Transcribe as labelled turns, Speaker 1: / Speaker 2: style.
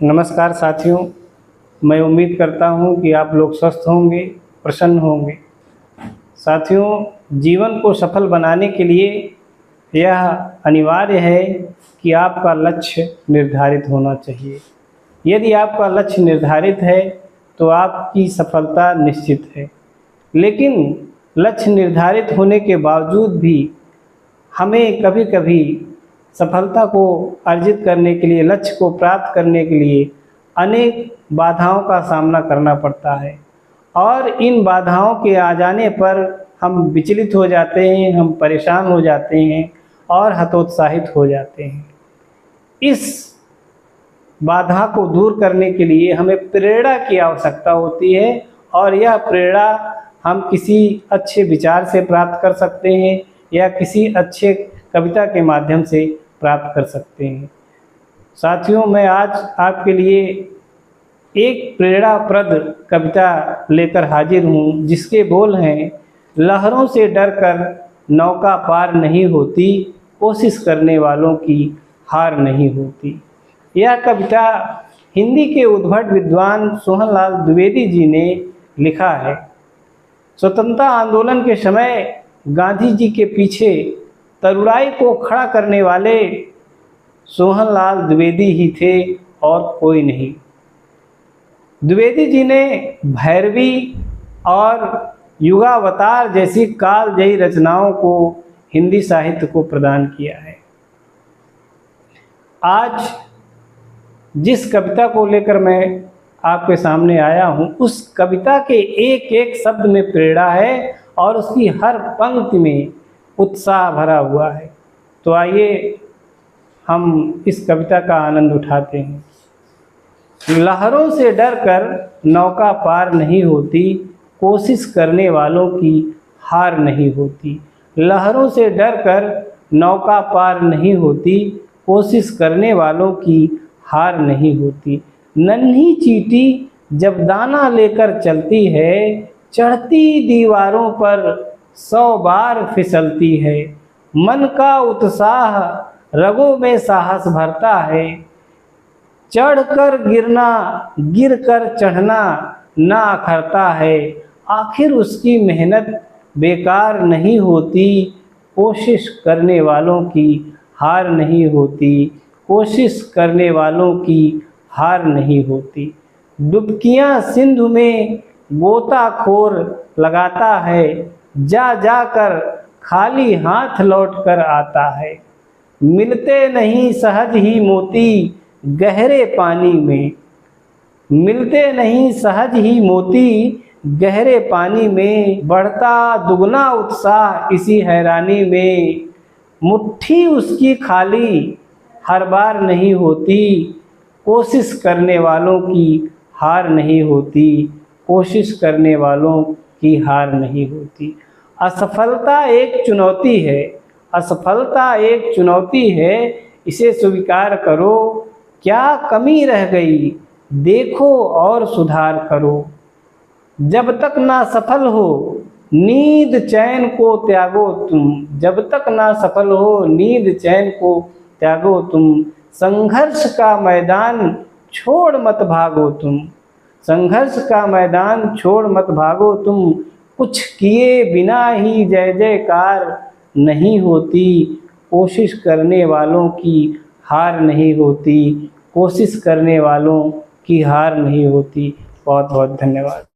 Speaker 1: नमस्कार साथियों, मैं उम्मीद करता हूं कि आप लोग स्वस्थ होंगे, प्रसन्न होंगे। साथियों, जीवन को सफल बनाने के लिए यह अनिवार्य है कि आपका लक्ष्य निर्धारित होना चाहिए। यदि आपका लक्ष्य निर्धारित है तो आपकी सफलता निश्चित है। लेकिन लक्ष्य निर्धारित होने के बावजूद भी हमें कभी-कभी सफलता को अर्जित करने के लिए, लक्ष्य को प्राप्त करने के लिए अनेक बाधाओं का सामना करना पड़ता है और इन बाधाओं के आ जाने पर हम विचलित हो जाते हैं, हम परेशान हो जाते हैं और हतोत्साहित हो जाते हैं। इस बाधा को दूर करने के लिए हमें प्रेरणा की आवश्यकता होती है और यह प्रेरणा हम किसी अच्छे विचार से प्राप्त कर सकते हैं या किसी अच्छे कविता के माध्यम से प्राप्त कर सकते हैं। साथियों, मैं आज आपके लिए एक प्रेरणाप्रद कविता लेकर हाजिर हूँ, जिसके बोल हैं, लहरों से डरकर नौका पार नहीं होती, कोशिश करने वालों की हार नहीं होती। यह कविता हिंदी के उद्भट विद्वान सोहनलाल द्विवेदी जी ने लिखा है। स्वतंत्रता आंदोलन के समय गांधी जी के पीछे तरुणाई को खड़ा करने वाले सोहनलाल द्विवेदी ही थे और कोई नहीं। द्विवेदी जी ने भैरवी और युगावतार जैसी कालजयी रचनाओं को हिंदी साहित्य को प्रदान किया है। आज जिस कविता को लेकर मैं आपके सामने आया हूँ, उस कविता के एक एक शब्द में प्रेरणा है और उसकी हर पंक्ति में उत्साह भरा हुआ है। तो आइए हम इस कविता का आनंद उठाते हैं। लहरों से डरकर नौका पार नहीं होती, कोशिश करने वालों की हार नहीं होती। लहरों से डरकर नौका पार नहीं होती, कोशिश करने वालों की हार नहीं होती। नन्ही चींटी जब दाना लेकर चलती है, चढ़ती दीवारों पर 100 बार फिसलती है। मन का उत्साह रगों में साहस भरता है, चढ़कर गिरना गिरकर चढ़ना ना अखरता है। आखिर उसकी मेहनत बेकार नहीं होती, कोशिश करने वालों की हार नहीं होती। कोशिश करने वालों की हार नहीं होती। डुबकियाँ सिंधु में गोताखोर लगाता है, जा जाकर खाली हाथ लौट कर आता है। मिलते नहीं सहज ही मोती गहरे पानी में, मिलते नहीं सहज ही मोती गहरे पानी में, बढ़ता दुगना उत्साह इसी हैरानी में। मुट्ठी उसकी खाली हर बार नहीं होती, कोशिश करने वालों की हार नहीं होती। कोशिश करने वालों की हार नहीं होती। असफलता एक चुनौती है, असफलता एक चुनौती है, इसे स्वीकार करो। क्या कमी रह गई देखो और सुधार करो। जब तक ना सफल हो नींद चैन को त्यागो तुम, जब तक ना सफल हो नींद चैन को त्यागो तुम। संघर्ष का मैदान छोड़ मत भागो तुम, संघर्ष का मैदान छोड़ मत भागो तुम। कुछ किए बिना ही जय जयकार नहीं होती, कोशिश करने वालों की हार नहीं होती। कोशिश करने वालों की हार नहीं होती। बहुत बहुत धन्यवाद।